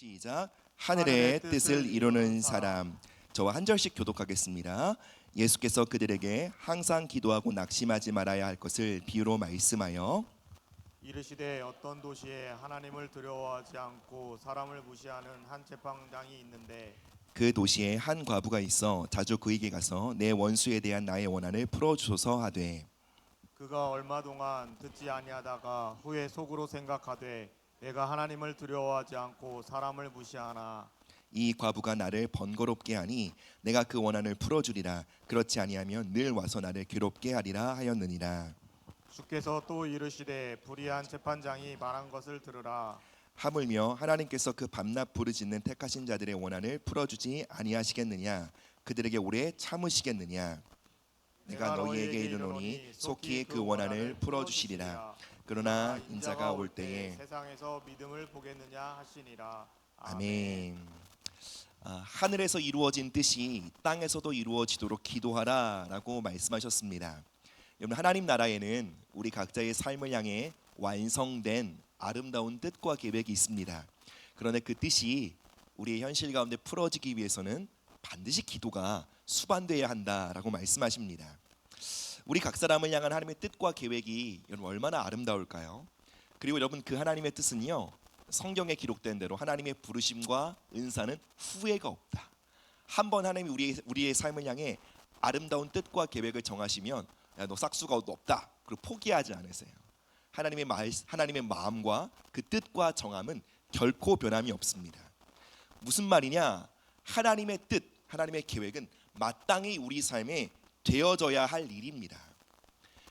시작. 하늘의 뜻을 이루는 사람. 저와 한 절씩 교독하겠습니다. 예수께서 그들에게 항상 기도하고 낙심하지 말아야 할 것을 비유로 말씀하여 이르시되 어떤 도시에 하나님을 두려워하지 않고 사람을 무시하는 한 재판장이 있는데 그 도시에 한 과부가 있어 자주 그에게 가서 내 원수에 대한 나의 원한을 풀어주소서 하되 그가 얼마 동안 듣지 아니하다가 후에 속으로 생각하되 내가 하나님을 두려워하지 않고 사람을 무시하나 이 과부가 나를 번거롭게 하니 내가 그 원한을 풀어주리라. 그렇지 아니하면 늘 와서 나를 괴롭게 하리라 하였느니라. 주께서 또 이르시되 불의한 재판장이 말한 것을 들으라. 하물며 하나님께서 그 밤낮 부르짖는 택하신 자들의 원한을 풀어주지 아니하시겠느냐. 그들에게 오래 참으시겠느냐. 내가 너희에게 이르노니 속히 그 원한을 풀어주시리라. 그러나 인자가 올 때에 세상에서 믿음을 보겠느냐 하시니라. 아멘. 하늘에서 이루어진 뜻이 땅에서도 이루어지도록 기도하라라고 말씀하셨습니다. 여러분, 하나님 나라에는 우리 각자의 삶을 향해 완성된 아름다운 뜻과 계획이 있습니다. 그런데 그 뜻이 우리의 현실 가운데 풀어지기 위해서는 반드시 기도가 수반되어야 한다라고 말씀하십니다. 우리 각 사람을 향한 하나님의 뜻과 계획이 여러분 얼마나 아름다울까요? 그리고 여러분, 그 하나님의 뜻은요, 성경에 기록된 대로 하나님의 부르심과 은사는 후회가 없다. 한번 하나님이 우리의 삶을 향해 아름다운 뜻과 계획을 정하시면 야, 너 싹수가 없다. 그리고 포기하지 않으세요. 하나님의 마음과 그 뜻과 정함은 결코 변함이 없습니다. 무슨 말이냐? 하나님의 뜻, 하나님의 계획은 마땅히 우리 삶에 되어져야 할 일입니다.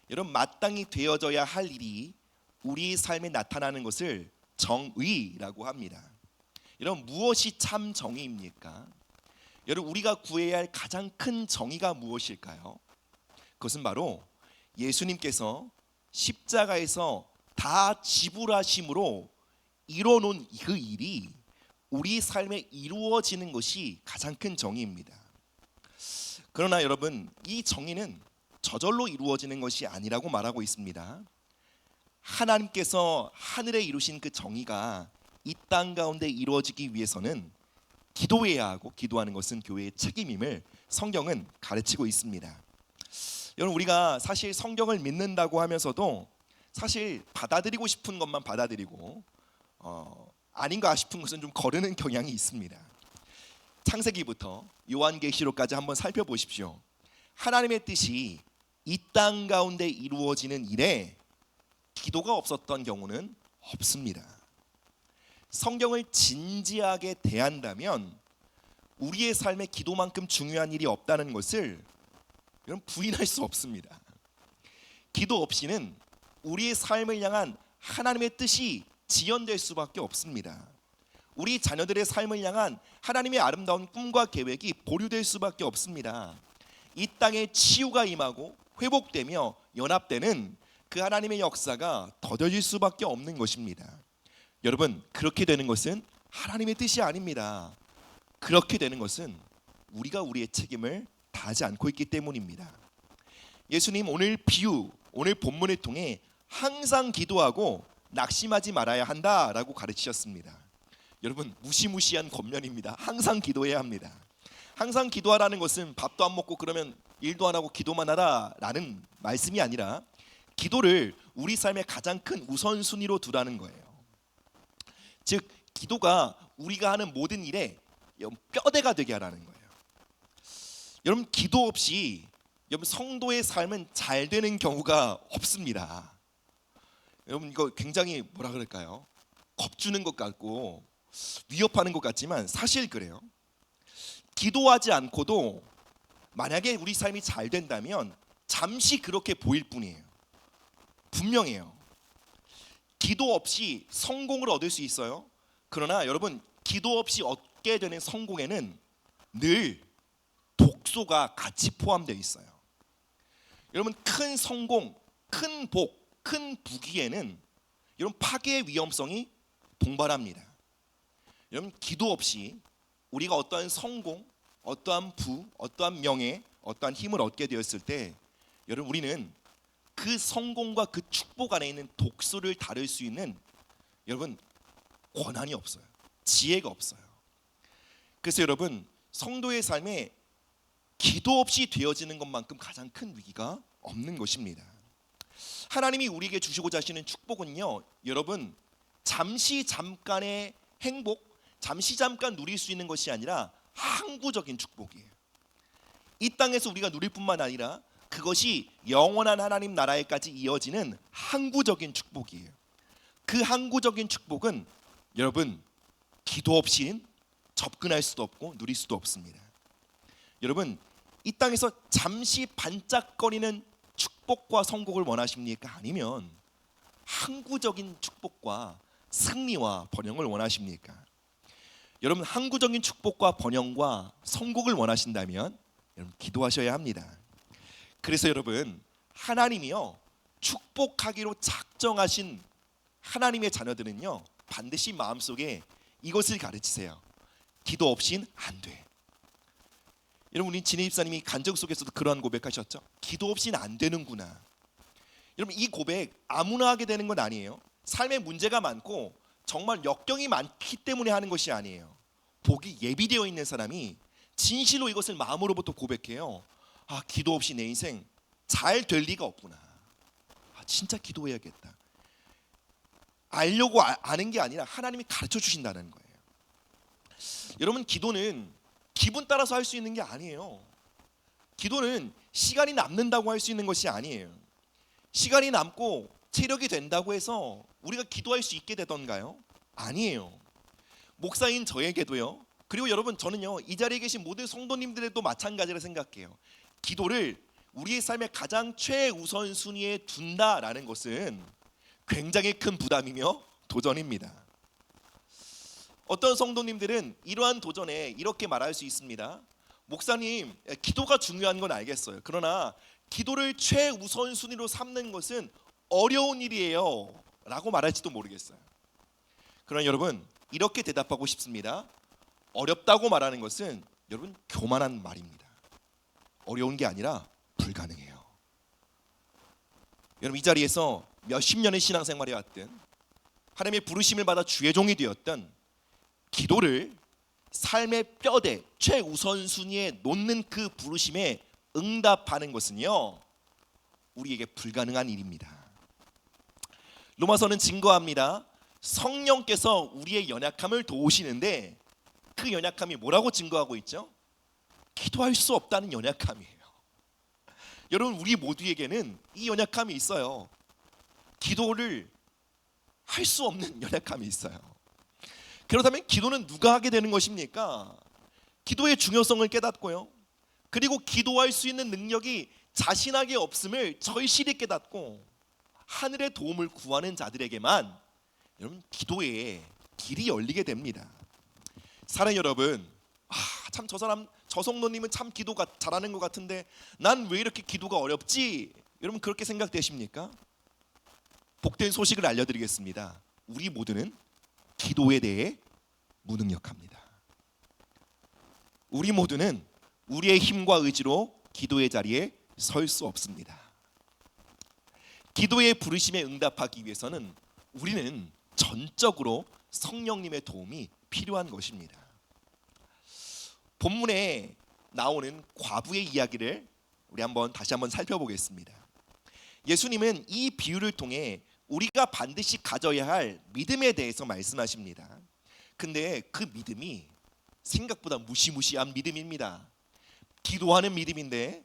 여러분, 마땅히 되어져야 할 일이 우리 삶에 나타나는 것을 정의라고 합니다. 여러분, 무엇이 참 정의입니까? 여러분, 우리가 구해야 할 가장 큰 정의가 무엇일까요? 그것은 바로 예수님께서 십자가에서 다 지불하심으로 이뤄놓은 그 일이 우리 삶에 이루어지는 것이 가장 큰 정의입니다. 그러나 여러분, 이 정의는 저절로 이루어지는 것이 아니라고 말하고 있습니다. 하나님께서 하늘에 이루신 그 정의가 이 땅 가운데 이루어지기 위해서는 기도해야 하고, 기도하는 것은 교회의 책임임을 성경은 가르치고 있습니다. 여러분, 우리가 사실 성경을 믿는다고 하면서도 사실 받아들이고 싶은 것만 받아들이고 아닌가 싶은 것은 좀 거르는 경향이 있습니다. 창세기부터 요한계시록까지 한번 살펴보십시오. 하나님의 뜻이 이 땅 가운데 이루어지는 일에 기도가 없었던 경우는 없습니다. 성경을 진지하게 대한다면 우리의 삶에 기도만큼 중요한 일이 없다는 것을 여러분 부인할 수 없습니다. 기도 없이는 우리의 삶을 향한 하나님의 뜻이 지연될 수밖에 없습니다. 우리 자녀들의 삶을 향한 하나님의 아름다운 꿈과 계획이 보류될 수밖에 없습니다. 이 땅에 치유가 임하고 회복되며 연합되는 그 하나님의 역사가 더뎌질 수밖에 없는 것입니다. 여러분, 그렇게 되는 것은 하나님의 뜻이 아닙니다. 그렇게 되는 것은 우리가 우리의 책임을 다하지 않고 있기 때문입니다. 예수님 오늘 본문을 통해 항상 기도하고 낙심하지 말아야 한다라고 가르치셨습니다. 여러분, 무시무시한 권면입니다. 항상 기도해야 합니다. 항상 기도하라는 것은 밥도 안 먹고 그러면 일도 안 하고 기도만 하라라는 말씀이 아니라 기도를 우리 삶의 가장 큰 우선순위로 두라는 거예요. 즉, 기도가 우리가 하는 모든 일에 뼈대가 되게 하라는 거예요. 여러분, 기도 없이 여러분 성도의 삶은 잘 되는 경우가 없습니다. 여러분, 이거 굉장히 뭐라 그럴까요? 겁주는 것 같고 위협하는 것 같지만 사실 그래요. 기도하지 않고도 만약에 우리 삶이 잘 된다면 잠시 그렇게 보일 뿐이에요. 분명해요. 기도 없이 성공을 얻을 수 있어요. 그러나 여러분, 기도 없이 얻게 되는 성공에는 늘 독소가 같이 포함되어 있어요. 여러분, 큰 성공, 큰 복, 큰 부귀에는 여러분 파괴의 위험성이 동반합니다. 여러분, 기도 없이 우리가 어떠한 성공, 어떠한 부, 어떠한 명예, 어떠한 힘을 얻게 되었을 때 여러분, 우리는 그 성공과 그 축복 안에 있는 독소를 다룰 수 있는 여러분 권한이 없어요. 지혜가 없어요. 그래서 여러분, 성도의 삶에 기도 없이 되어지는 것만큼 가장 큰 위기가 없는 것입니다. 하나님이 우리에게 주시고자 하시는 축복은요, 여러분, 잠시 잠깐의 행복, 잠시 잠깐 누릴 수 있는 것이 아니라 항구적인 축복이에요. 이 땅에서 우리가 누릴 뿐만 아니라 그것이 영원한 하나님 나라에까지 이어지는 항구적인 축복이에요. 그 항구적인 축복은 여러분, 기도 없이는 접근할 수도 없고 누릴 수도 없습니다. 여러분, 이 땅에서 잠시 반짝거리는 축복과 성공을 원하십니까? 아니면 항구적인 축복과 승리와 번영을 원하십니까? 여러분, 항구적인 축복과 번영과 성공을 원하신다면 여러분, 기도하셔야 합니다. 그래서 여러분, 하나님이요, 축복하기로 작정하신 하나님의 자녀들은요, 반드시 마음속에 이것을 가르치세요. 기도 없인 안 돼. 여러분, 우리 진혜 집사님이 간증 속에서도 그러한 고백하셨죠. 기도 없이는 안 되는구나. 여러분, 이 고백 아무나 하게 되는 건 아니에요. 삶에 문제가 많고 정말 역경이 많기 때문에 하는 것이 아니에요. 복이 예비되어 있는 사람이 진실로 이것을 마음으로부터 고백해요. 아, 기도 없이 내 인생 잘 될 리가 없구나. 아, 진짜 기도해야겠다. 알려고 아는 게 아니라 하나님이 가르쳐 주신다는 거예요. 여러분, 기도는 기분 따라서 할 수 있는 게 아니에요. 기도는 시간이 남는다고 할 수 있는 것이 아니에요. 시간이 남고 체력이 된다고 해서 우리가 기도할 수 있게 되던가요? 아니에요. 목사인 저에게도요, 그리고 여러분, 저는요, 이 자리에 계신 모든 성도님들에도 마찬가지라 생각해요. 기도를 우리의 삶의 가장 최우선 순위에 둔다라는 것은 굉장히 큰 부담이며 도전입니다. 어떤 성도님들은 이러한 도전에 이렇게 말할 수 있습니다. 목사님, 기도가 중요한 건 알겠어요. 그러나 기도를 최우선 순위로 삼는 것은 어려운 일이에요 라고 말할지도 모르겠어요. 그러나 여러분, 이렇게 대답하고 싶습니다. 어렵다고 말하는 것은 여러분, 교만한 말입니다. 어려운 게 아니라 불가능해요. 여러분, 이 자리에서 몇십 년의 신앙생활에 왔든 하나님의 부르심을 받아 주의 종이 되었든 기도를 삶의 뼈대 최우선 순위에 놓는 그 부르심에 응답하는 것은요, 우리에게 불가능한 일입니다. 로마서는 증거합니다. 성령께서 우리의 연약함을 도우시는데 그 연약함이 뭐라고 증거하고 있죠? 기도할 수 없다는 연약함이에요. 여러분, 우리 모두에게는 이 연약함이 있어요. 기도를 할 수 없는 연약함이 있어요. 그렇다면 기도는 누가 하게 되는 것입니까? 기도의 중요성을 깨닫고요, 그리고 기도할 수 있는 능력이 자신에게 없음을 절실히 깨닫고 하늘의 도움을 구하는 자들에게만 여러분, 기도의 길이 열리게 됩니다. 사랑 여러분, 참 저 사람, 저 성도님은 참 기도가 잘하는 것 같은데 난 왜 이렇게 기도가 어렵지? 여러분, 그렇게 생각되십니까? 복된 소식을 알려드리겠습니다. 우리 모두는 기도에 대해 무능력합니다. 우리 모두는 우리의 힘과 의지로 기도의 자리에 설 수 없습니다. 기도의 부르심에 응답하기 위해서는 우리는 전적으로 성령님의 도움이 필요한 것입니다. 본문에 나오는 과부의 이야기를 우리 다시 한번 살펴보겠습니다. 예수님은 이 비유를 통해 우리가 반드시 가져야 할 믿음에 대해서 말씀하십니다. 근데 그 믿음이 생각보다 무시무시한 믿음입니다. 기도하는 믿음인데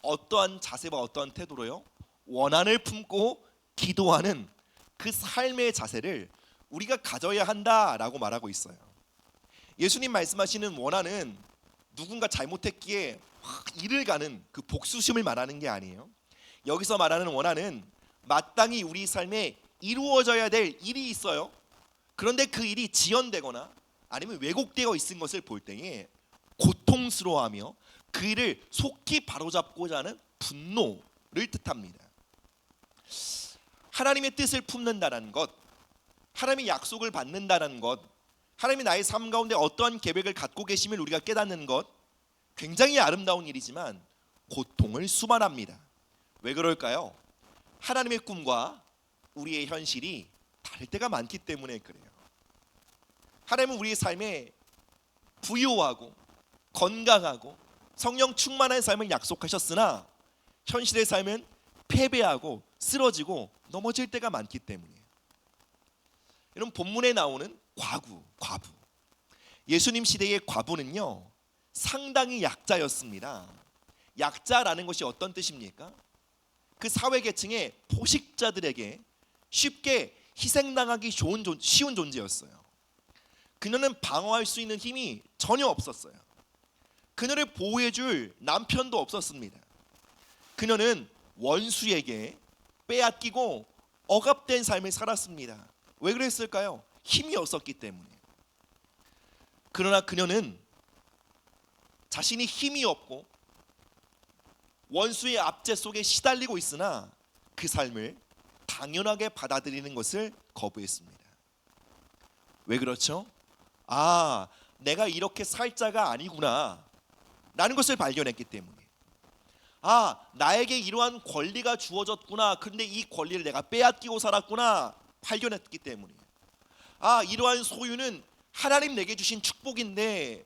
어떠한 자세와 어떠한 태도로요? 원한을 품고 기도하는 그 삶의 자세를 우리가 가져야 한다라고 말하고 있어요. 예수님 말씀하시는 원한은 누군가 잘못했기에 일을 가는 그 복수심을 말하는 게 아니에요. 여기서 말하는 원한은 마땅히 우리 삶에 이루어져야 될 일이 있어요. 그런데 그 일이 지연되거나 아니면 왜곡되어 있는 것을 볼 때에 고통스러워하며 그 일을 속히 바로잡고자 하는 분노를 뜻합니다. 하나님의 뜻을 품는다는 것, 하나님의 약속을 받는다는 것, 하나님이 나의 삶 가운데 어떠한 계획을 갖고 계심을 우리가 깨닫는 것, 굉장히 아름다운 일이지만 고통을 수반합니다. 왜 그럴까요? 하나님의 꿈과 우리의 현실이 다를 때가 많기 때문에 그래요. 하나님은 우리의 삶에 부유하고 건강하고 성령 충만한 삶을 약속하셨으나 현실의 삶은 패배하고 쓰러지고 넘어질 때가 많기 때문이에요. 이런 본문에 나오는 과부. 예수님 시대의 과부는요, 상당히 약자였습니다. 약자라는 것이 어떤 뜻입니까? 그 사회 계층의 포식자들에게 쉽게 희생당하기 쉬운 존재였어요. 그녀는 방어할 수 있는 힘이 전혀 없었어요. 그녀를 보호해줄 남편도 없었습니다. 그녀는 원수에게 빼앗기고 억압된 삶을 살았습니다. 왜 그랬을까요? 힘이 없었기 때문에. 그러나 그녀는 자신이 힘이 없고 원수의 압제 속에 시달리고 있으나 그 삶을 당연하게 받아들이는 것을 거부했습니다. 왜 그렇죠? 아, 내가 이렇게 살 자가 아니구나 라는 것을 발견했기 때문에. 아, 나에게 이러한 권리가 주어졌구나. 그런데 이 권리를 내가 빼앗기고 살았구나 발견했기 때문에. 아, 이러한 소유는 하나님 내게 주신 축복인데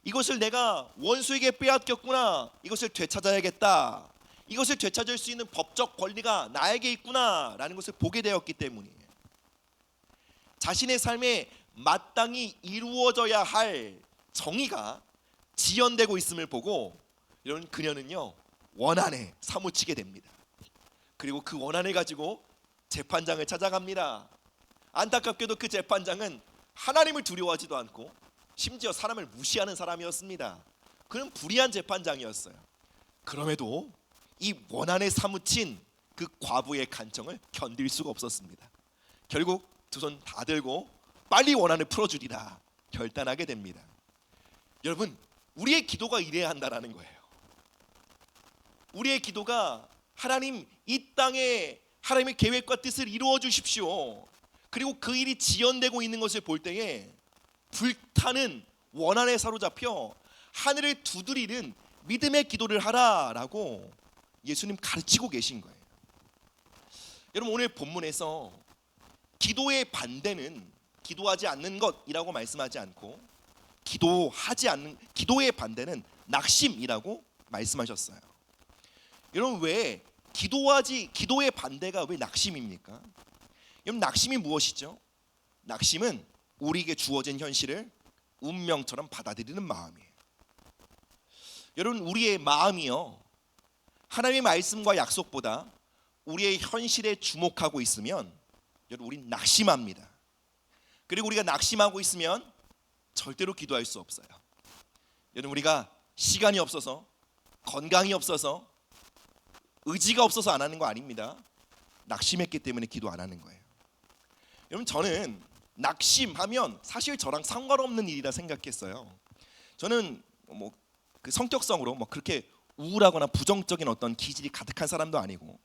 이것을 내가 원수에게 빼앗겼구나. 이것을 되찾아야겠다. 이것을 되찾을 수 있는 법적 권리가 나에게 있구나 라는 것을 보게 되었기 때문이에요. 자신의 삶에 마땅히 이루어져야 할 정의가 지연되고 있음을 보고 이런 그녀는요, 원한에 사무치게 됩니다. 그리고 그 원한을 가지고 재판장을 찾아갑니다. 안타깝게도 그 재판장은 하나님을 두려워하지도 않고 심지어 사람을 무시하는 사람이었습니다. 그는 불의한 재판장이었어요. 그럼에도 이 원한에 사무친 그 과부의 간청을 견딜 수가 없었습니다. 결국 두 손 다 들고 빨리 원한을 풀어주리라 결단하게 됩니다. 여러분, 우리의 기도가 이래야 한다라는 거예요. 우리의 기도가 하나님, 이 땅에 하나님의 계획과 뜻을 이루어 주십시오. 그리고 그 일이 지연되고 있는 것을 볼 때에 불타는 원한에 사로잡혀 하늘을 두드리는 믿음의 기도를 하라라고 예수님 가르치고 계신 거예요. 여러분, 오늘 본문에서 기도의 반대는 기도하지 않는 것이라고 말씀하지 않고 기도의 반대는 낙심이라고 말씀하셨어요. 여러분, 왜 기도의 반대가 왜 낙심입니까? 여러분, 낙심이 무엇이죠? 낙심은 우리에게 주어진 현실을 운명처럼 받아들이는 마음이에요. 여러분, 우리의 마음이요, 하나님의 말씀과 약속보다 우리의 현실에 주목하고 있으면 여러분, 우린 낙심합니다. 그리고 우리가 낙심하고 있으면 절대로 기도할 수 없어요. 여러분, 우리가 시간이 없어서, 건강이 없어서, 의지가 없어서 안 하는 거 아닙니다. 낙심했기 때문에 기도 안 하는 거예요. 여러분, 저는 낙심하면 사실 저랑 상관없는 일이라 생각했어요. 저는 그 성격성으로 그렇게 우울하거나 부정적인 어떤 기질이 가득한 사람도 아니고,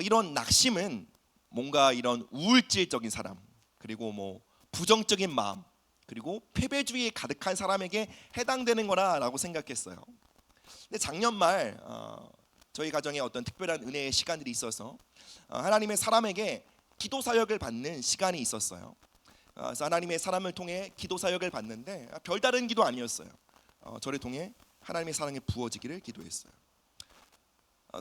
이런 낙심은 뭔가 이런 우울질적인 사람, 그리고 부정적인 마음, 그리고 패배주의에 가득한 사람에게 해당되는 거라고 생각했어요. 근데 작년 말 저희 가정에 어떤 특별한 은혜의 시간들이 있어서 하나님의 사람에게 기도 사역을 받는 시간이 있었어요. 그래서 하나님의 사람을 통해 기도 사역을 받는데 별다른 기도 아니었어요. 저를 통해 하나님의 사랑이 부어지기를 기도했어요.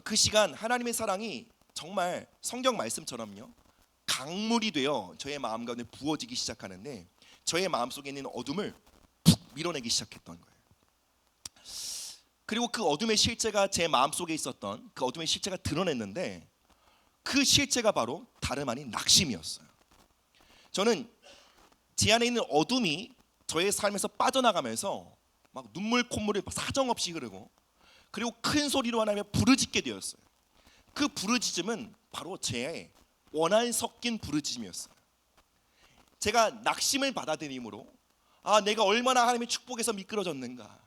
그 시간 하나님의 사랑이 정말 성경 말씀처럼요, 강물이 되어 저의 마음 가운데 부어지기 시작하는데 저의 마음속에 있는 어둠을 푹 밀어내기 시작했던 거예요. 그리고 그 어둠의 실체가 제 마음속에 있었던 그 어둠의 실체가 드러냈는데 그 실체가 바로 다름 아닌 낙심이었어요. 저는 제 안에 있는 어둠이 저의 삶에서 빠져나가면서 막 눈물 콧물이 사정없이 흐르고, 그리고 큰 소리로 하나님을 부르짖게 되었어요. 그 부르짖음은 바로 제 원한 섞인 부르짖음이었어요. 제가 낙심을 받아들임으로 내가 얼마나 하나님의 축복에서 미끄러졌는가,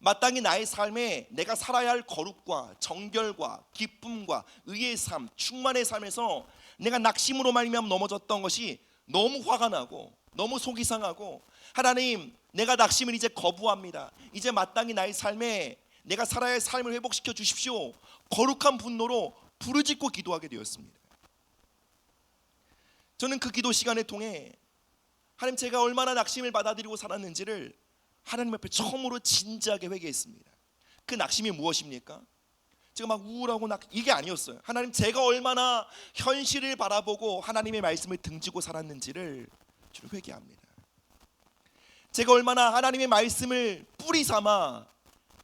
마땅히 나의 삶에 내가 살아야 할 거룩과 정결과 기쁨과 의의 삶, 충만의 삶에서 내가 낙심으로 말미암아 넘어졌던 것이 너무 화가 나고 너무 속이 상하고, 하나님, 내가 낙심을 이제 거부합니다. 이제 마땅히 나의 삶에 내가 살아야 할 삶을 회복시켜 주십시오. 거룩한 분노로 부르짖고 기도하게 되었습니다. 저는 그 기도 시간을 통해 하나님, 제가 얼마나 낙심을 받아들이고 살았는지를 하나님 앞에 처음으로 진지하게 회개했습니다. 그 낙심이 무엇입니까? 제가 막 우울하고 이게 아니었어요. 하나님, 제가 얼마나 현실을 바라보고 하나님의 말씀을 등지고 살았는지를 주로 회개합니다. 제가 얼마나 하나님의 말씀을 뿌리 삼아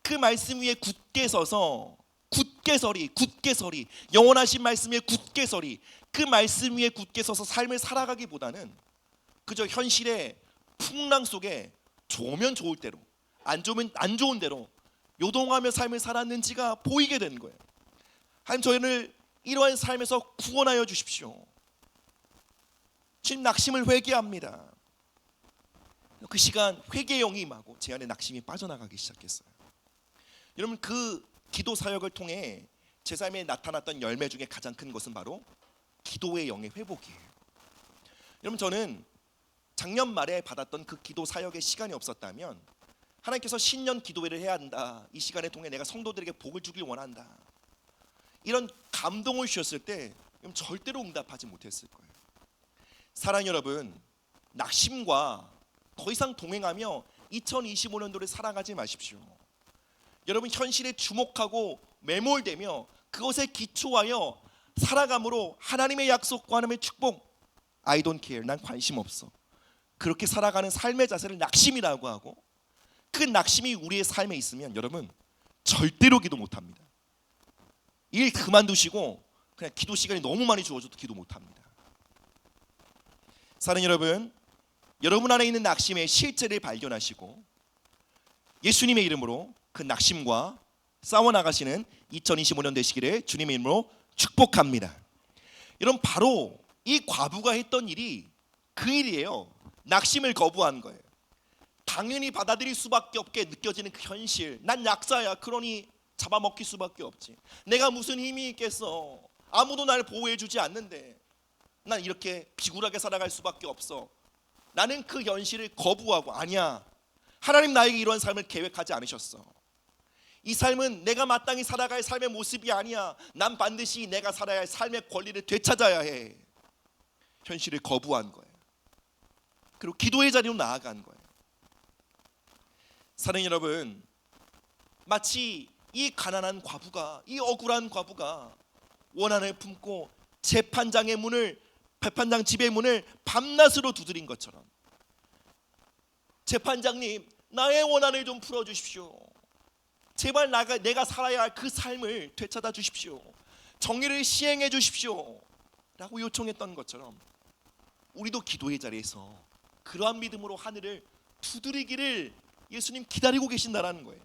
그 말씀 위에 굳게 서서 굳게 서리 영원하신 말씀 위에 굳게 서리, 그 말씀 위에 굳게 서서 삶을 살아가기보다는 그저 현실의 풍랑 속에 좋으면 좋을 대로, 안 좋으면 안 좋은 대로 요동하며 삶을 살았는지가 보이게 되는 거예요. 하나님, 저희를 이러한 삶에서 구원하여 주십시오. 지금 낙심을 회개합니다. 그 시간 회개의 영이 임하고 제 안에 낙심이 빠져나가기 시작했어요. 여러분, 그 기도 사역을 통해 제 삶에 나타났던 열매 중에 가장 큰 것은 바로 기도의 영의 회복이에요. 여러분, 저는 작년 말에 받았던 그 기도 사역의 시간이 없었다면 하나님께서 신년 기도회를 해야 한다, 이 시간을 통해 내가 성도들에게 복을 주길 원한다, 이런 감동을 주셨을 때 절대로 응답하지 못했을 거예요. 사랑하는 여러분, 낙심과 더 이상 동행하며 2025년도를 살아가지 마십시오. 여러분, 현실에 주목하고 매몰되며 그것에 기초하여 살아감으로 하나님의 약속과 하나님의 축복, I don't care, 난 관심 없어, 그렇게 살아가는 삶의 자세를 낙심이라고 하고, 그 낙심이 우리의 삶에 있으면 여러분 절대로 기도 못합니다. 일 그만두시고 그냥 기도 시간이 너무 많이 주어져도 기도 못합니다. 사랑하는 여러분, 여러분 안에 있는 낙심의 실체를 발견하시고 예수님의 이름으로 그 낙심과 싸워나가시는 2025년 되시기를 주님의 이름으로 축복합니다. 여러분, 바로 이 과부가 했던 일이 그 일이에요. 낙심을 거부한 거예요. 당연히 받아들일 수밖에 없게 느껴지는 그 현실, 난 약사야, 그러니 잡아먹힐 수밖에 없지, 내가 무슨 힘이 있겠어, 아무도 날 보호해주지 않는데 난 이렇게 비굴하게 살아갈 수밖에 없어. 나는 그 현실을 거부하고, 아니야, 하나님 나에게 이런 삶을 계획하지 않으셨어, 이 삶은 내가 마땅히 살아갈 삶의 모습이 아니야, 난 반드시 내가 살아야 할 삶의 권리를 되찾아야 해. 현실을 거부한 거예요. 그리고 기도의 자리로 나아간 거예요. 사랑하는 여러분, 마치 이 가난한 과부가, 이 억울한 과부가 원한을 품고 재판장 집의 문을 밤낮으로 두드린 것처럼, 재판장님, 나의 원한을 좀 풀어주십시오, 제발 내가 살아야 할 그 삶을 되찾아 주십시오, 정의를 시행해 주십시오 라고 요청했던 것처럼 우리도 기도의 자리에서 그러한 믿음으로 하늘을 두드리기를 예수님 기다리고 계신다라는 거예요.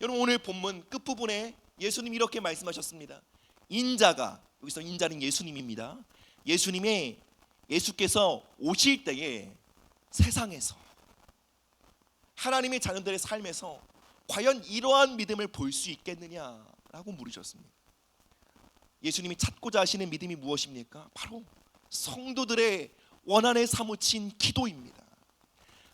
여러분, 오늘 본문 끝부분에 예수님이 이렇게 말씀하셨습니다. 인자가, 여기서 인자는 예수님입니다. 예수께서 오실 때에 세상에서, 하나님의 자녀들의 삶에서 과연 이러한 믿음을 볼 수 있겠느냐라고 물으셨습니다. 예수님이 찾고자 하시는 믿음이 무엇입니까? 바로 성도들의 원한에 사무친 기도입니다.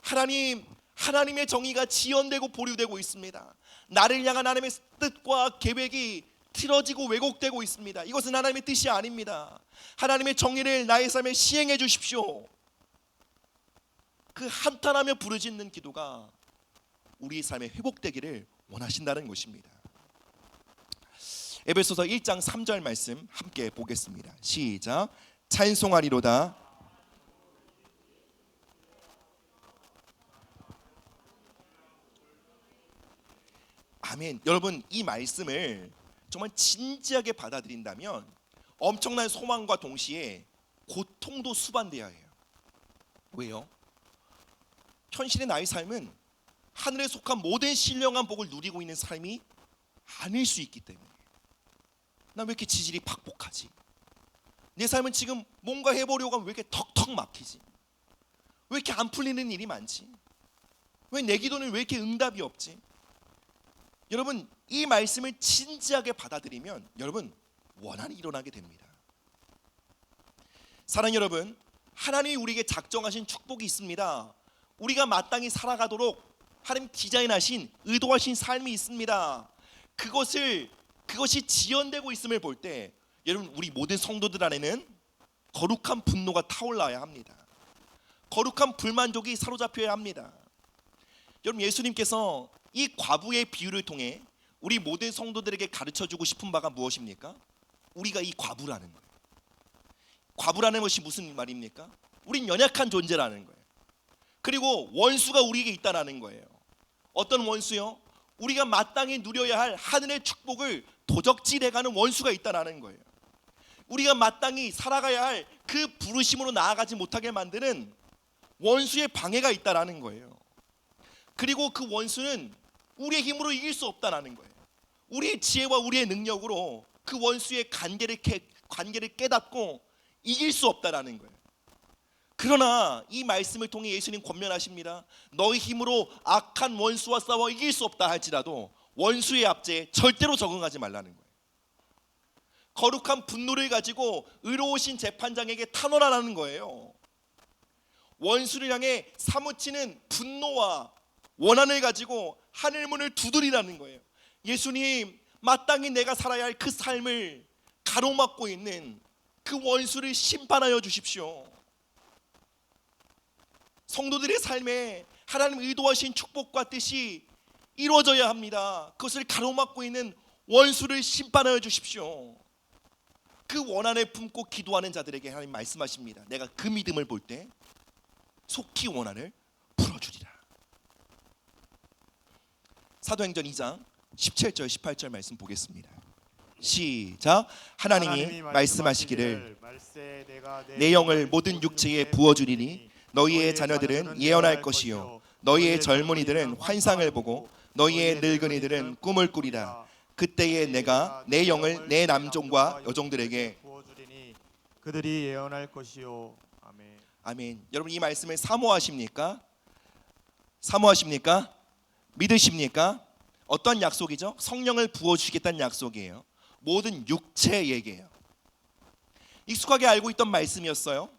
하나님의 정의가 지연되고 보류되고 있습니다. 나를 향한 하나님의 뜻과 계획이 틀어지고 왜곡되고 있습니다. 이것은 하나님의 뜻이 아닙니다. 하나님의 정의를 나의 삶에 시행해 주십시오. 그 한탄하며 부르짖는 기도가 우리의 삶에 회복되기를 원하신다는 것입니다. 에베소서 1장 3절 말씀 함께 보겠습니다. 시작. 찬송하리로다. 아멘. 여러분, 이 말씀을 정말 진지하게 받아들인다면 엄청난 소망과 동시에 고통도 수반되어야 해요. 왜요? 현실의 나의 삶은 하늘에 속한 모든 신령한 복을 누리고 있는 삶이 아닐 수 있기 때문에. 난 왜 이렇게 지질이 팍팍하지? 내 삶은 지금 뭔가 해보려고 하면 왜 이렇게 턱턱 막히지? 왜 이렇게 안 풀리는 일이 많지? 왜 내 기도는 왜 이렇게 응답이 없지? 여러분, 이 말씀을 진지하게 받아들이면 여러분 원한이 일어나게 됩니다. 사랑하는 여러분, 하나님이 우리에게 작정하신 축복이 있습니다. 우리가 마땅히 살아가도록 하나님 디자인하신, 의도하신 삶이 있습니다. 그것이 지연되고 있음을 볼 때 여러분, 우리 모든 성도들 안에는 거룩한 분노가 타올라야 합니다. 거룩한 불만족이 사로잡혀야 합니다. 여러분, 예수님께서 이 과부의 비유를 통해 우리 모든 성도들에게 가르쳐주고 싶은 바가 무엇입니까? 우리가 이 과부라는 거예요. 과부라는 것이 무슨 말입니까? 우린 연약한 존재라는 거예요. 그리고 원수가 우리에게 있다라는 거예요. 어떤 원수요? 우리가 마땅히 누려야 할 하늘의 축복을 도적질해가는 원수가 있다라는 거예요. 우리가 마땅히 살아가야 할 그 부르심으로 나아가지 못하게 만드는 원수의 방해가 있다라는 거예요. 그리고 그 원수는 우리의 힘으로 이길 수 없다라는 거예요. 우리의 지혜와 우리의 능력으로 그 원수의 관계를 깨닫고 이길 수 없다라는 거예요. 그러나 이 말씀을 통해 예수님 권면하십니다. 너희 힘으로 악한 원수와 싸워 이길 수 없다 할지라도 원수의 압제에 절대로 적응하지 말라는 거예요. 거룩한 분노를 가지고 의로우신 재판장에게 탄원하라는 거예요. 원수를 향해 사무치는 분노와 원한을 가지고 하늘문을 두드리라는 거예요. 예수님, 마땅히 내가 살아야 할 그 삶을 가로막고 있는 그 원수를 심판하여 주십시오. 성도들의 삶에 하나님 의도하신 축복과 뜻이 이루어져야 합니다. 그것을 가로막고 있는 원수를 심판하여 주십시오. 그 원한을 품고 기도하는 자들에게 하나님 말씀하십니다. 내가 그 믿음을 볼 때 속히 원한을 풀어주리라. 사도행전 2장 17절 18절 말씀 보겠습니다. 시작. 하나님이 말씀하시기를 내 영을 모든 육체에 부어주리니 너희의 자녀들은 예언할 것이요 너희의 젊은이들은 환상을 보고 너희의 늙은이들은 꿈을 꾸리라. 그때에 내가 내 영을 내 남종과 여종들에게 부어주리니 그들이 예언할 것이요. 아멘. 아멘. 여러분, 이 말씀을 사모하십니까? 사모하십니까? 믿으십니까? 어떤 약속이죠? 성령을 부어주시겠다는 약속이에요. 모든 육체에게요. 익숙하게 알고 있던 말씀이었어요.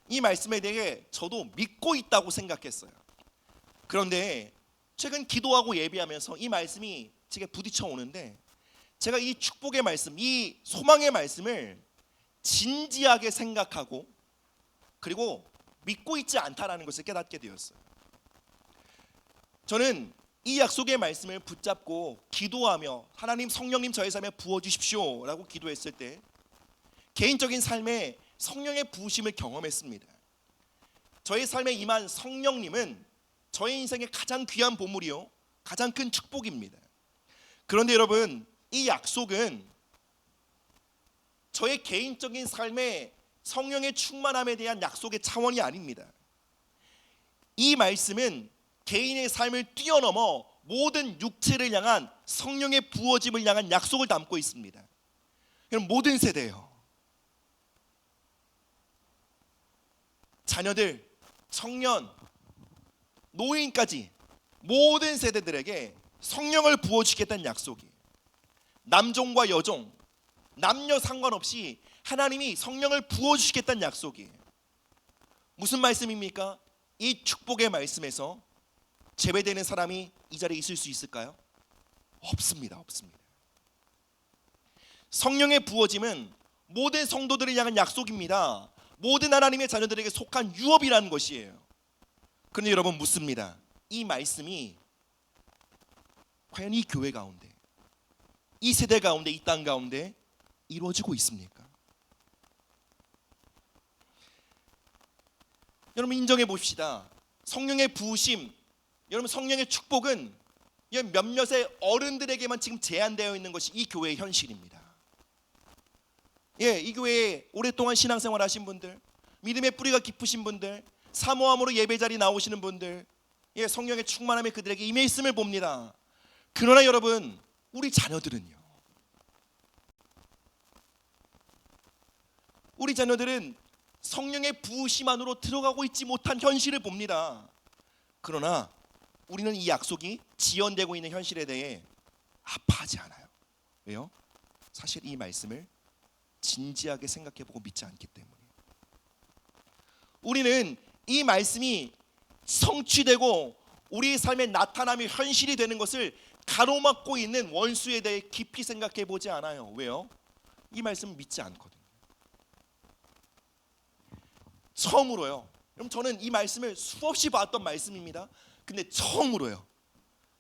이 말씀에 대해 저도 믿고 있다고 생각했어요. 그런데 최근 기도하고 예배하면서 이 말씀이 제게 부딪혀 오는데 제가 이 축복의 말씀, 이 소망의 말씀을 진지하게 생각하고 그리고 믿고 있지 않다라는 것을 깨닫게 되었어요. 저는 이 약속의 말씀을 붙잡고 기도하며 하나님, 성령님 저의 삶에 부어주십시오 라고 기도했을 때 개인적인 삶에 성령의 부으심을 경험했습니다. 저의 삶에 임한 성령님은 저의 인생의 가장 귀한 보물이요 가장 큰 축복입니다. 그런데 여러분, 이 약속은 저의 개인적인 삶에 성령의 충만함에 대한 약속의 차원이 아닙니다. 이 말씀은 개인의 삶을 뛰어넘어 모든 육체를 향한 성령의 부어짐을 향한 약속을 담고 있습니다. 그럼 모든 세대요, 자녀들, 청년, 노인까지 모든 세대들에게 성령을 부어주겠다는 약속이에요. 남종과 여종, 남녀 상관없이 하나님이 성령을 부어주시겠다는 약속이에요. 무슨 말씀입니까? 이 축복의 말씀에서 제외되는 사람이 이 자리에 있을 수 있을까요? 없습니다. 없습니다. 성령의 부어짐은 모든 성도들을 향한 약속입니다. 모든 하나님의 자녀들에게 속한 유업이라는 것이에요. 그런데 여러분, 묻습니다. 이 말씀이 과연 이 교회 가운데, 이 세대 가운데, 이 땅 가운데 이루어지고 있습니까? 여러분, 인정해 봅시다. 성령의 부으심, 여러분, 성령의 축복은 몇몇의 어른들에게만 지금 제한되어 있는 것이 이 교회의 현실입니다. 이 교회에 오랫동안 신앙생활 하신 분들, 믿음의 뿌리가 깊으신 분들, 사모함으로 예배자리 나오시는 분들, 성령의 충만함에 그들에게 임해 있음을 봅니다. 그러나 여러분, 우리 자녀들은요, 우리 자녀들은 성령의 부으심 안으로 들어가고 있지 못한 현실을 봅니다. 그러나 우리는 이 약속이 지연되고 있는 현실에 대해 아파하지 않아요. 왜요? 사실 이 말씀을 진지하게 생각해보고 믿지 않기 때문에. 우리는 이 말씀이 성취되고 우리 삶의 나타남이 현실이 되는 것을 가로막고 있는 원수에 대해 깊이 생각해보지 않아요. 왜요? 이 말씀을 믿지 않거든요. 처음으로요, 여러분, 저는 이 말씀을 수없이 봤던 말씀입니다. 근데 처음으로요,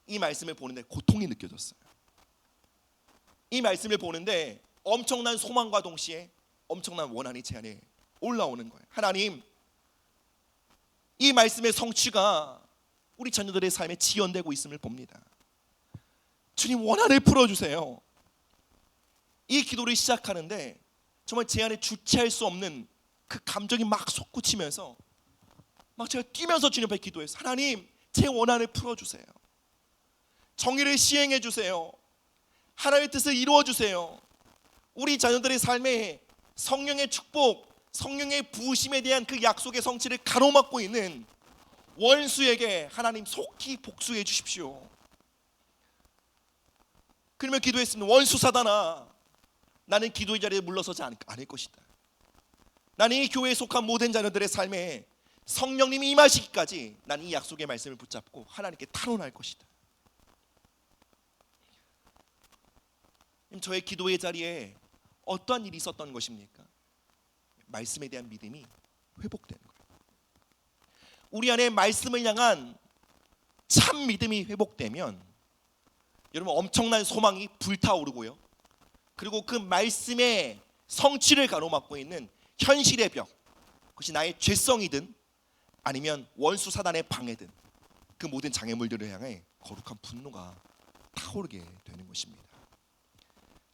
이 말씀을 보는데 고통이 느껴졌어요. 이 말씀을 보는데 엄청난 소망과 동시에 엄청난 원한이 제 안에 올라오는 거예요. 하나님, 이 말씀의 성취가 우리 자녀들의 삶에 지연되고 있음을 봅니다. 주님, 원한을 풀어주세요. 이 기도를 시작하는데 정말 제 안에 주체할 수 없는 그 감정이 막 솟구치면서 막 제가 뛰면서 주님 앞에 기도해서, 하나님, 제 원한을 풀어주세요. 정의를 시행해 주세요. 하나님의 뜻을 이루어 주세요. 우리 자녀들의 삶에 성령의 축복, 성령의 부으심에 대한 그 약속의 성취를 가로막고 있는 원수에게 하나님 속히 복수해 주십시오. 그러면 기도했습니다. 원수 사단아, 나는 기도의 자리에 물러서지 않을 것이다. 나는 이 교회에 속한 모든 자녀들의 삶에 성령님이 임하시기까지 나는 이 약속의 말씀을 붙잡고 하나님께 탄원할 것이다. 저의 기도의 자리에 어떠한 일이 있었던 것입니까? 말씀에 대한 믿음이 회복되는 거예요. 우리 안에 말씀을 향한 참 믿음이 회복되면 여러분, 엄청난 소망이 불타오르고요, 그리고 그 말씀의 성취를 가로막고 있는 현실의 벽, 그것이 나의 죄성이든 아니면 원수 사단의 방해든 그 모든 장애물들을 향해 거룩한 분노가 타오르게 되는 것입니다.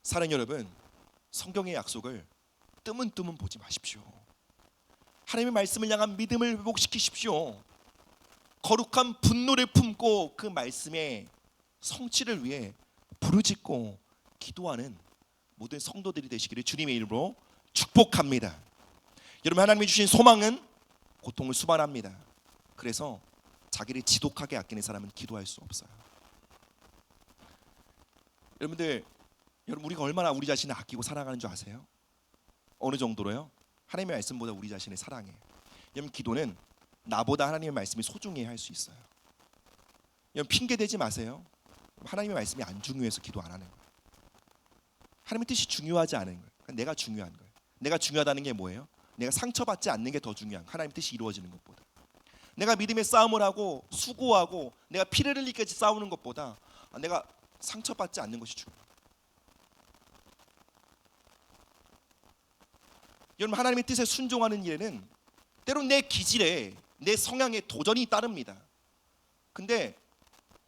사랑하는 여러분, 성경의 약속을 뜨문뜨문 보지 마십시오. 하나님의 말씀을 향한 믿음을 회복시키십시오. 거룩한 분노를 품고 그 말씀의 성취를 위해 부르짖고 기도하는 모든 성도들이 되시기를 주님의 이름으로 축복합니다. 여러분, 하나님이 주신 소망은 고통을 수반합니다. 그래서 자기를 지독하게 아끼는 사람은 기도할 수 없어요. 여러분, 우리가 얼마나 우리 자신을 아끼고 사랑하는 줄 아세요? 어느 정도로요? 하나님의 말씀보다 우리 자신을 사랑해요. 여러분, 기도는 나보다 하나님의 말씀이 소중해 할 수 있어요. 여러분, 핑계 대지 마세요. 하나님의 말씀이 안 중요해서 기도 안 하는 거예요. 하나님의 뜻이 중요하지 않은 거예요. 그러니까 내가 중요한 거예요. 내가 중요하다는 게 뭐예요? 내가 상처받지 않는 게 더 중요한 거예요. 하나님의 뜻이 이루어지는 것보다. 내가 믿음의 싸움을 하고 수고하고 내가 피를 흘리기까지 싸우는 것보다 내가 상처받지 않는 것이 중요해요. 여러분, 하나님의 뜻에 순종하는 일에는 때론 내 기질에, 내 성향에 도전이 따릅니다. 근데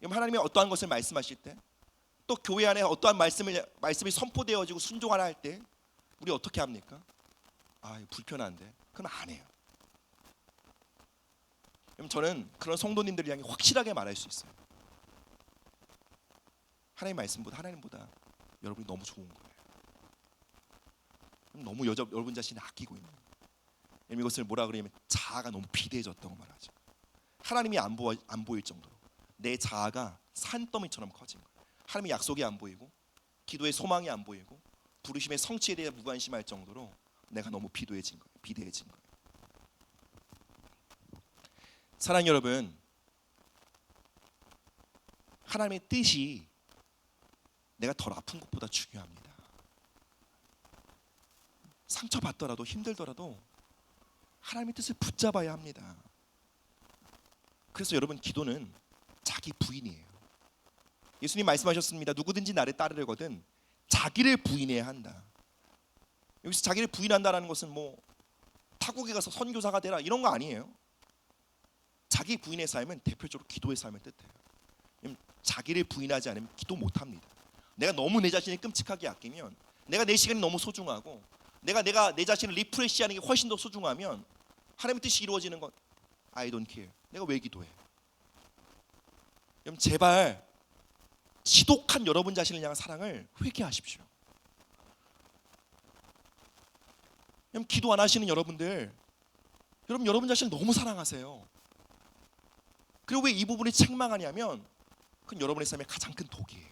하나님이 어떠한 것을 말씀하실 때, 또 교회 안에 어떠한 말씀이 선포되어지고 순종하라 할 때 우리 어떻게 합니까? 불편한데, 그럼 안 해요. 그럼 저는 그런 성도님들을 향해 확실하게 말할 수 있어요. 하나님의 말씀보다, 하나님보다 여러분이 너무 좋은 거예요. 너무 여러분 자신을 아끼고 있는 거예요. 이것을 뭐라 그러냐면 자아가 너무 비대해졌다고 말하죠. 하나님이 안 보일 정도로 내 자아가 산더미처럼 커진 거예요. 하나님의 약속이 안 보이고 기도의 소망이 안 보이고 부르심의 성취에 대해 무관심할 정도로 내가 너무 비대해진 거예요. 사랑하는 여러분, 하나님의 뜻이 내가 덜 아픈 것보다 중요합니다. 상처받더라도 힘들더라도 하나님의 뜻을 붙잡아야 합니다. 그래서 여러분, 기도는 자기 부인이에요. 예수님 말씀하셨습니다. 누구든지 나를 따르려거든 자기를 부인해야 한다. 여기서 자기를 부인한다라는 것은 뭐 타국에 가서 선교사가 되라 이런 거 아니에요. 자기 부인의 삶은 대표적으로 기도의 삶을 뜻해요. 자기를 부인하지 않으면 기도 못합니다. 내가 너무 내 자신을 끔찍하게 아끼면, 내가 내 시간이 너무 소중하고 내가 내 자신을 리프레시하는 게 훨씬 더 소중하면 하나님의 뜻이 이루어지는 건 I don't care. 내가 왜 기도해? 여러분, 제발 지독한 여러분 자신을 향한 사랑을 회개하십시오. 여러분, 기도 안 하시는 여러분들, 여러분 자신을 너무 사랑하세요. 그리고 왜 이 부분을 책망하냐면 그건 여러분의 삶의 가장 큰 독이에요.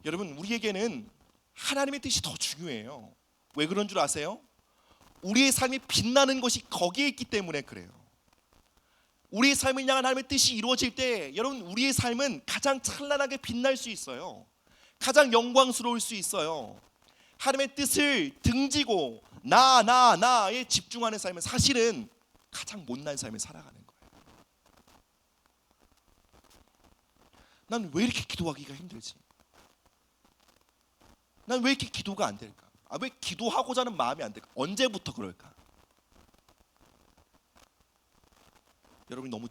여러분, 우리에게는 하나님의 뜻이 더 중요해요. 왜 그런 줄 아세요? 우리의 삶이 빛나는 것이 거기에 있기 때문에 그래요. 우리의 삶을 향한 하나님의 뜻이 이루어질 때 여러분, 우리의 삶은 가장 찬란하게 빛날 수 있어요. 가장 영광스러울 수 있어요. 하나님의 뜻을 등지고 나에 집중하는 삶은 사실은 가장 못난 삶을 살아가는 거예요. 난 왜 이렇게 기도하기가 힘들지? 난 왜 이렇게 기도가 안 될까? 왜 기도하고자 하는 마음이 안 될까? 언제부터 그럴까? 여러분이 너무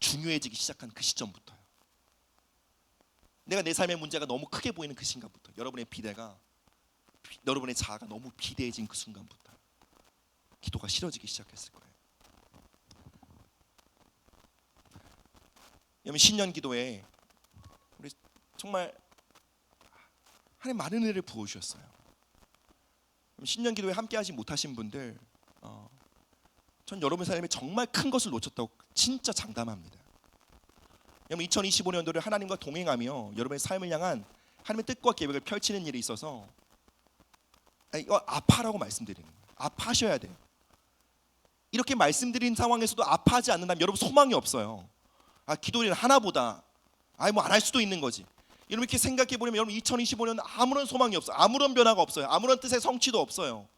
중요해지기 시작한 그 시점부터요. 내가 내 삶의 문제가 너무 크게 보이는 그 순간부터, 여러분의 자아가 너무 비대해진 그 순간부터 기도가 싫어지기 시작했을 거예요. 여러분, 신년 기도에 우리 정말 하나님 많은 은혜를 부어주셨어요. 신년 기도에 함께하지 못하신 분들, 전 여러분 삶에 정말 큰 것을 놓쳤다고 진짜 장담합니다. 여러분, 2025년도를 하나님과 동행하며 여러분의 삶을 향한 하나님의 뜻과 계획을 펼치는 일이 있어서 이거 아파라고 말씀드리는 거예요. 아파하셔야 돼요. 이렇게 말씀드린 상황에서도 아파하지 않는다면 여러분 소망이 없어요. 기도를 하나보다 뭐 안 할 수도 있는 거지. 여러분 이렇게 생각해 보면 여러분 2025년 아무런 소망이 없어요. 아무런 변화가 없어요. 아무런 뜻의 성취도 없어요.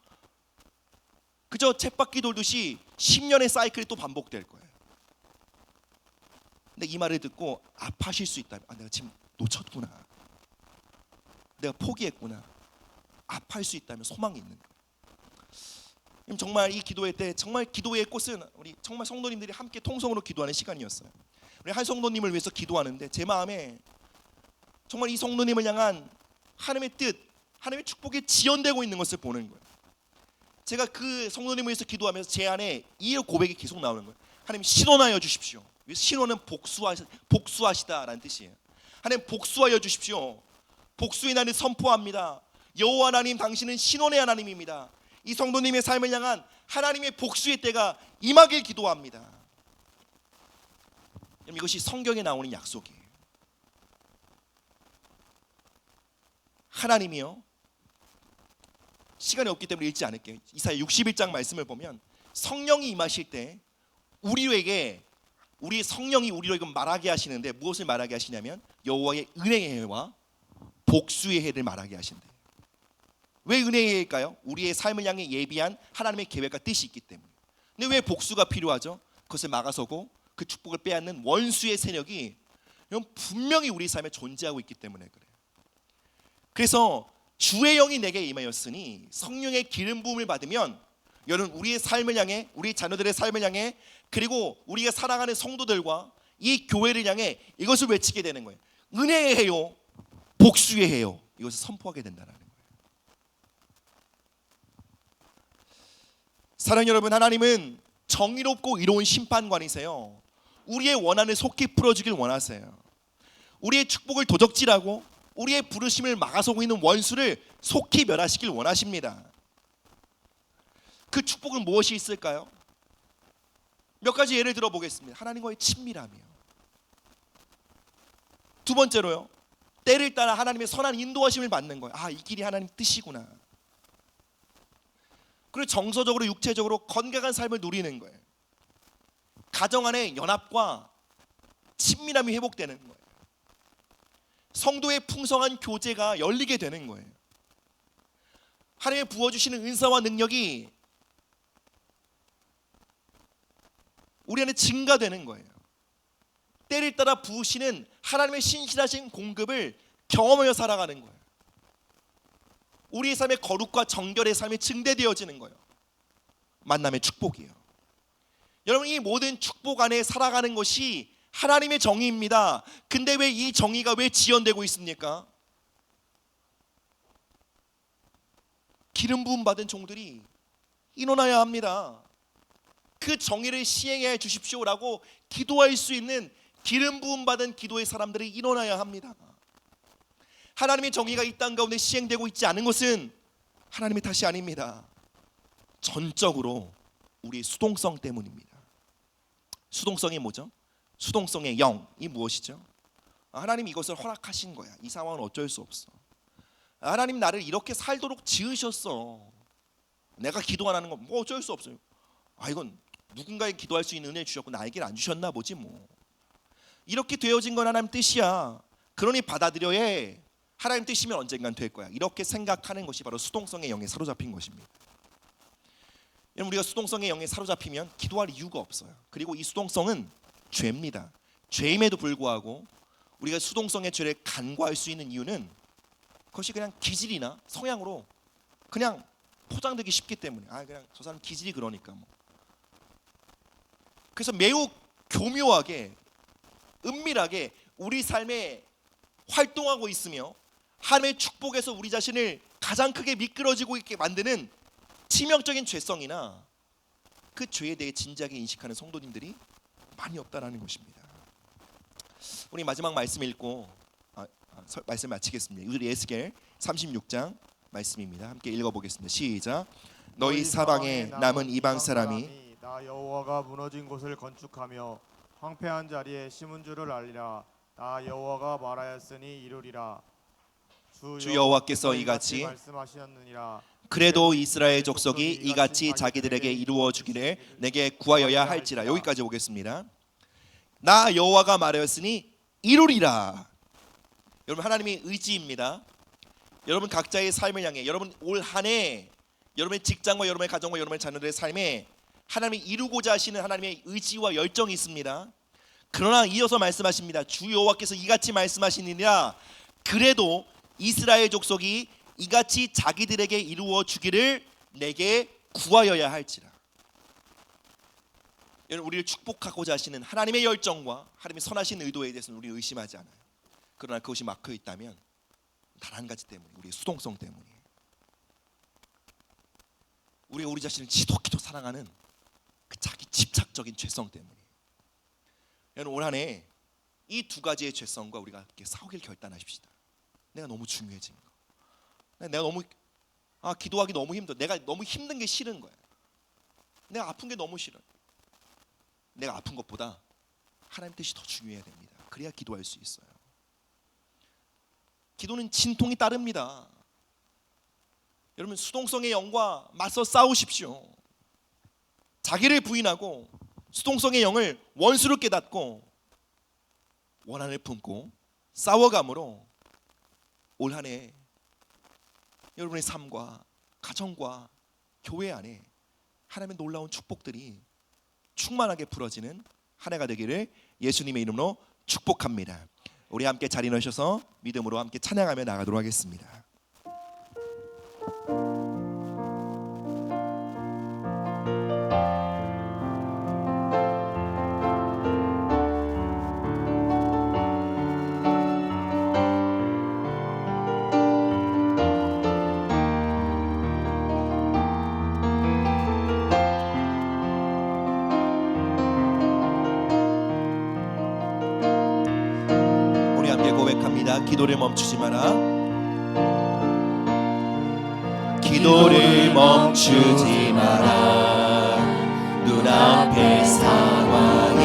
그저 쳇바퀴 돌듯이 10년의 사이클이 또 반복될 거예요. 근데 이 말을 듣고 아파하실 수 있다면 내가 지금 놓쳤구나, 내가 포기했구나, 아파할 수 있다면 소망이 있는 거예요. 정말 이 기도회 때 정말 기도회의 꽃은 우리 정말 성도님들이 함께 통성으로 기도하는 시간이었어요. 우리 한 성도님을 위해서 기도하는데 제 마음에 정말 이 성도님을 향한 하나님의 뜻, 하나님의 축복이 지연되고 있는 것을 보는 거예요. 제가 그 성도님을 위해서 기도하면서 제 안에 이 고백이 계속 나오는 거예요. 하나님 신원하여 주십시오. 신원은 복수하시다라는 뜻이에요. 하나님 복수하여 주십시오. 복수의 날을 선포합니다. 여호와 하나님, 당신은 신원의 하나님입니다. 이 성도님의 삶을 향한 하나님의 복수의 때가 임하길 기도합니다. 이것이 성경에 나오는 약속이에요. 하나님이요, 시간이 없기 때문에 읽지 않을게요. 이사야 61장 말씀을 보면 성령이 임하실 때 우리 성령이 우리로 말하게 하시는데 무엇을 말하게 하시냐면 여호와의 은혜의 해와 복수의 해를 말하게 하신대요. 왜 은혜의 해일까요? 우리의 삶을 향해 예비한 하나님의 계획과 뜻이 있기 때문에. 근데 왜 복수가 필요하죠? 그것을 막아서고 그 축복을 빼앗는 원수의 세력이 분명히 우리 삶에 존재하고 있기 때문에 그래요. 그래서 주의 영이 내게 임하였으니 성령의 기름 부음을 받으면 여러분 우리의 삶을 향해, 우리 자녀들의 삶을 향해, 그리고 우리가 살아가는 성도들과 이 교회를 향해 이것을 외치게 되는 거예요. 은혜의 해요, 복수의 해요. 이것을 선포하게 된다는 거예요. 사랑하는 여러분, 하나님은 정의롭고 이로운 심판관이세요. 우리의 원한을 속히 풀어주길 원하세요. 우리의 축복을 도적질하고 우리의 부르심을 막아서고 있는 원수를 속히 멸하시길 원하십니다. 그 축복은 무엇이 있을까요? 몇 가지 예를 들어보겠습니다. 하나님과의 친밀함이요. 두 번째로요, 때를 따라 하나님의 선한 인도하심을 받는 거예요. 이 길이 하나님 뜻이구나. 그리고 정서적으로 육체적으로 건강한 삶을 누리는 거예요. 가정 안의 연합과 친밀함이 회복되는 거예요. 성도의 풍성한 교제가 열리게 되는 거예요. 하나님의 부어주시는 은사와 능력이 우리 안에 증가되는 거예요. 때를 따라 부으시는 하나님의 신실하신 공급을 경험하며 살아가는 거예요. 우리의 삶의 거룩과 정결의 삶이 증대되어지는 거예요. 만남의 축복이에요. 여러분, 이 모든 축복 안에 살아가는 것이 하나님의 정의입니다. 근데 왜 이 정의가 왜 지연되고 있습니까? 기름 부음 받은 종들이 인원하여야 합니다. 그 정의를 시행해 주십시오라고 기도할 수 있는 기름 부음 받은 기도의 사람들이 인원하여야 합니다. 하나님의 정의가 이 땅 가운데 시행되고 있지 않은 것은 하나님의 탓이 아닙니다. 전적으로 우리의 수동성 때문입니다. 수동성이 뭐죠? 수동성의 영이 무엇이죠? 하나님 이것을 허락하신 거야. 이 상황은 어쩔 수 없어. 하나님 나를 이렇게 살도록 지으셨어. 내가 기도 안 하는 건 뭐 어쩔 수 없어요. 이건 누군가에 기도할 수 있는 은혜 주셨고 나에게는 안 주셨나 보지 뭐. 이렇게 되어진 건 하나님 뜻이야. 그러니 받아들여야 해. 하나님 뜻이면 언젠간 될 거야. 이렇게 생각하는 것이 바로 수동성의 영에 사로잡힌 것입니다. 여러분, 우리가 수동성의 영에 사로잡히면 기도할 이유가 없어요. 그리고 이 수동성은 죄입니다. 죄임에도 불구하고 우리가 수동성의 죄를 간과할 수 있는 이유는 그것이 그냥 기질이나 성향으로 그냥 포장되기 쉽기 때문에, 그냥 저 사람 기질이 그러니까 뭐. 그래서 매우 교묘하게 은밀하게 우리 삶에 활동하고 있으며 하나님의 축복에서 우리 자신을 가장 크게 미끄러지고 있게 만드는 치명적인 죄성이나 그 죄에 대해 진지하게 인식하는 성도님들이 많이 없다라는 것입니다. 우리 마지막 말씀 읽고 말씀 마치겠습니다. 우리 에스겔 36장 말씀입니다. 함께 읽어보겠습니다. 시작. 너희 사방에 남은 이방 사람이 나 여호와가 무너진 곳을 건축하며 황폐한 자리에 심은 줄을 알리라. 나 여호와가 말하였으니 이루리라. 주 여호와께서 이같이 말씀하셨느니라. 그래도 이스라엘 족속이 이같이 자기들에게 이루어 주기를 내게 구하여야 할지라. 여기까지 보겠습니다. 나 여호와가 말하였으니 이루리라. 여러분, 하나님의 의지입니다. 여러분 각자의 삶을 향해, 여러분 올 한 해 여러분의 직장과 여러분의 가정과 여러분의 자녀들의 삶에 하나님이 이루고자 하시는 하나님의 의지와 열정이 있습니다. 그러나 이어서 말씀하십니다. 주 여호와께서 이같이 말씀하시니라. 그래도 이스라엘 족속이 이같이 자기들에게 이루어 주기를 내게 구하여야 할지라. 여러분, 우리를 축복하고자 하시는 하나님의 열정과 하나님의 선하신 의도에 대해서는 우리 의심하지 않아요. 그러나 그것이 막혀 있다면 단 한 가지 때문에, 우리의 수동성 때문에, 우리가 우리 자신을 지독히도 사랑하는 그 자기 집착적인 죄성 때문에. 여러분, 올 한 해 이 두 가지의 죄성과 우리가 함께 싸우길 결단하십시다. 내가 너무 중요해진 거, 내가 너무 기도하기 너무 힘들어, 내가 너무 힘든 게 싫은 거야, 내가 아픈 게 너무 싫어. 내가 아픈 것보다 하나님 뜻이 더 중요해야 됩니다. 그래야 기도할 수 있어요. 기도는 진통이 따릅니다. 여러분, 수동성의 영과 맞서 싸우십시오. 자기를 부인하고 수동성의 영을 원수로 깨닫고 원한을 품고 싸워감으로 올 한 해 여러분의 삶과 가정과 교회 안에 하나님의 놀라운 축복들이 충만하게 부러지는 한 해가 되기를 예수님의 이름으로 축복합니다. 우리 함께 자리 넣으셔서 믿음으로 함께 찬양하며 나가도록 하겠습니다. 기도를 멈추지 마라. 기도를 멈추지 마라. 눈앞의 상황이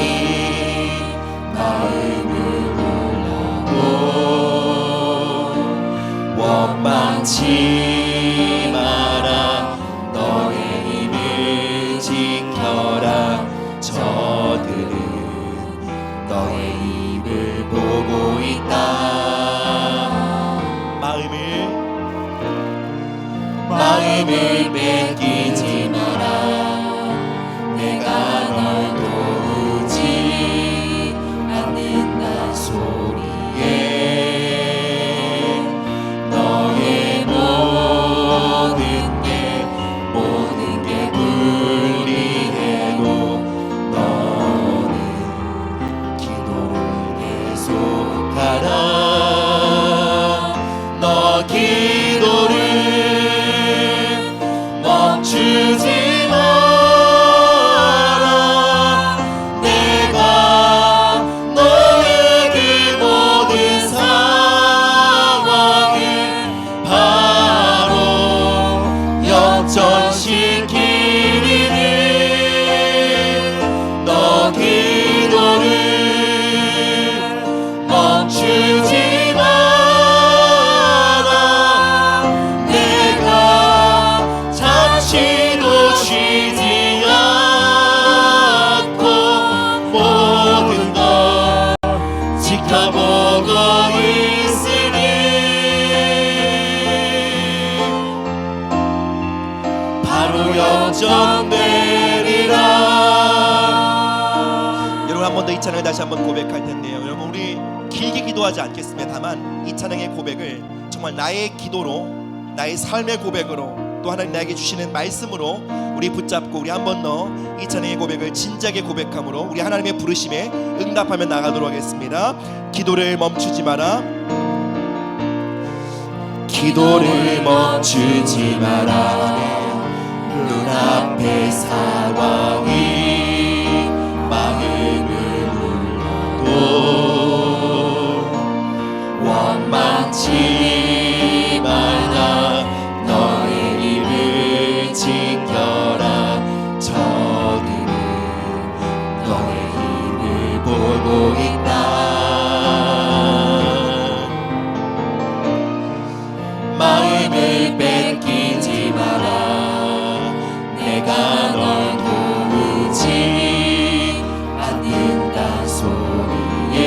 마음을 울라고 원망치 마라. 너의 힘을 지켜라. 저들은 너의 입을 보고 있다. 마음을 뺏기지 마라. 내가 널 도우지 않는다 소리에 너의 모든 게 불리해도 너는 기도를 계속하라. 너 기도를 멈추지 마라. 내가 너의 그 모든 상황을 바로 역전시키리니 너 기도를 멈추지 마라. 잠시도 쉬지 않고 모든 걸 지켜보고 있으니 바로 역전되리라. 이 찬양을 다시 한번 고백할 텐데요. 여러분, 우리 길게 기도하지 않겠습니다. 다만 이 찬양의 고백을 정말 나의 기도로, 나의 삶의 고백으로, 또 하나님 나에게 주시는 말씀으로 우리 붙잡고 우리 한 번 더 이 찬양의 고백을 진지하게 고백함으로 우리 하나님의 부르심에 응답하며 나가도록 하겠습니다. 기도를 멈추지 마라. 기도를 멈추지 마라. 눈앞의 상황이 마음을 눌러도 원망치 말라. 너의 입을 지켜라. 저들은 너의 입을 보고 있다. 마음을 뺏기지 마라. 내가 널 도우지 않는다 소리에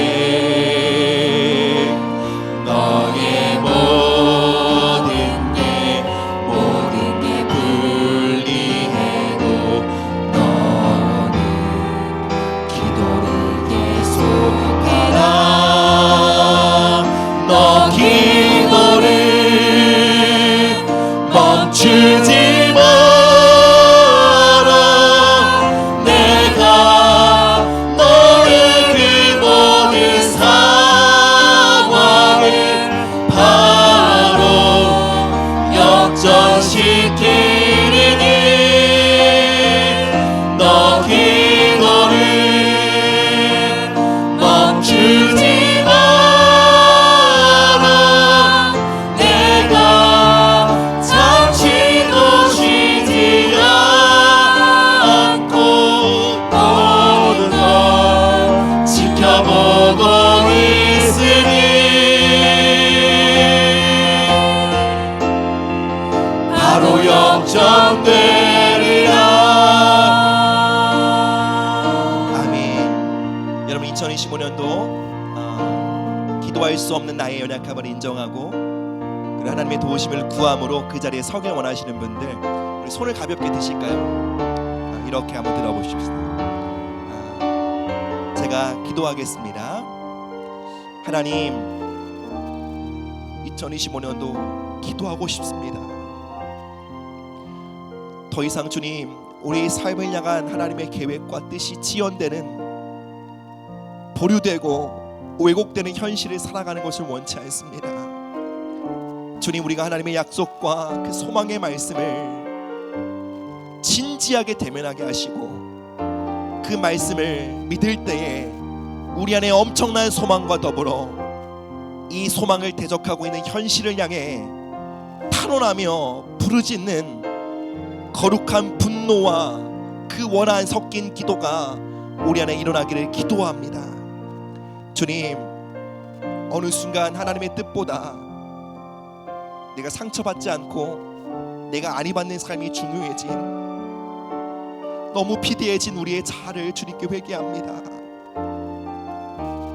너의 모든 게 불리해도 너는 기도를 계속하라. 너 기도를 멈추지 마라. 내가 너의 그 모든 상황을 바로 역전시키리니 너 기도를 멈추지 마라. 내가 잠시도 쉬지 않고 모든 걸 지켜보고 있으니 바로 역전되리라. 아멘. 여러분, 2025년도 기도할 수 없는 나의 연약함을 인정하고 그리고 하나님의 도우심을 구함으로 그 자리에 서길 원하시는 분들, 우리 손을 가볍게 드실까요? 이렇게 한번 들어보십시오. 제가 기도하겠습니다. 하나님, 2025년도 기도하고 싶습니다. 더 이상 주님, 우리 삶을 향한 하나님의 계획과 뜻이 지연되는, 보류되고 왜곡되는 현실을 살아가는 것을 원치 않습니다. 주님, 우리가 하나님의 약속과 그 소망의 말씀을 진지하게 대면하게 하시고 그 말씀을 믿을 때에 우리 안에 엄청난 소망과 더불어 이 소망을 대적하고 있는 현실을 향해 탄원하며 부르짖는 거룩한 분노와 그 원한 섞인 기도가 우리 안에 일어나기를 기도합니다. 주님, 어느 순간 하나님의 뜻보다 내가 상처받지 않고 내가 안위받는 삶이 중요해진, 너무 비대해진 우리의 자아를 주님께 회개합니다.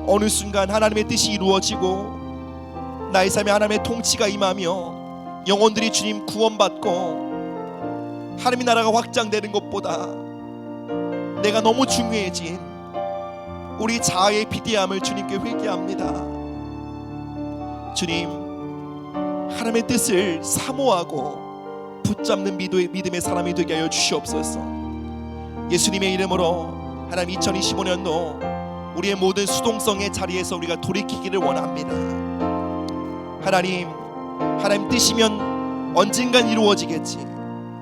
어느 순간 하나님의 뜻이 이루어지고 나의 삶에 하나님의 통치가 임하며 영혼들이 주님 구원받고 하나님의 나라가 확장되는 것보다 내가 너무 중요해진 우리 자아의 비대함을 주님께 회개합니다. 주님, 하나님의 뜻을 사모하고 붙잡는 믿음의 사람이 되게 하여 주시옵소서. 예수님의 이름으로 하나님, 2025년도 우리의 모든 수동성의 자리에서 우리가 돌이키기를 원합니다. 하나님 뜻이면 언젠간 이루어지겠지,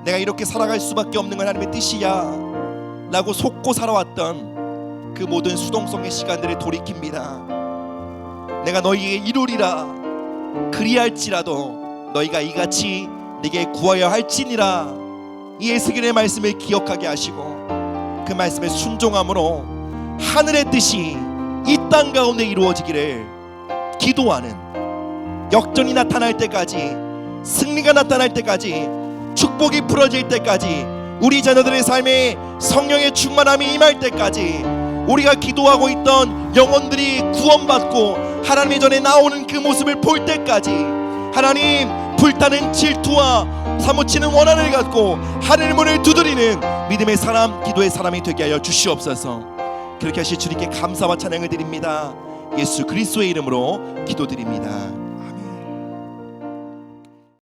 내가 이렇게 살아갈 수밖에 없는 건 하나님의 뜻이야 라고 속고 살아왔던 그 모든 수동성의 시간들을 돌이킵니다. 내가 너희에게 이루리라, 그리할지라도 너희가 이같이 내게 구하여 할지니라. 이 에스겔의 말씀을 기억하게 하시고 그 말씀에 순종함으로 하늘의 뜻이 이 땅 가운데 이루어지기를 기도하는, 역전이 나타날 때까지, 승리가 나타날 때까지, 축복이 풀어질 때까지, 우리 자녀들의 삶에 성령의 충만함이 임할 때까지 우리가 기도하고 있던 영혼들이 구원받고 하나님의 전에 나오는 그 모습을 볼 때까지 하나님, 불타는 질투와 사무치는 원한을 갖고 하늘의 문을 두드리는 믿음의 사람, 기도의 사람이 되게 하여 주시옵소서. 그렇게 하실 주님께 감사와 찬양을 드립니다. 예수 그리스도의 이름으로 기도드립니다.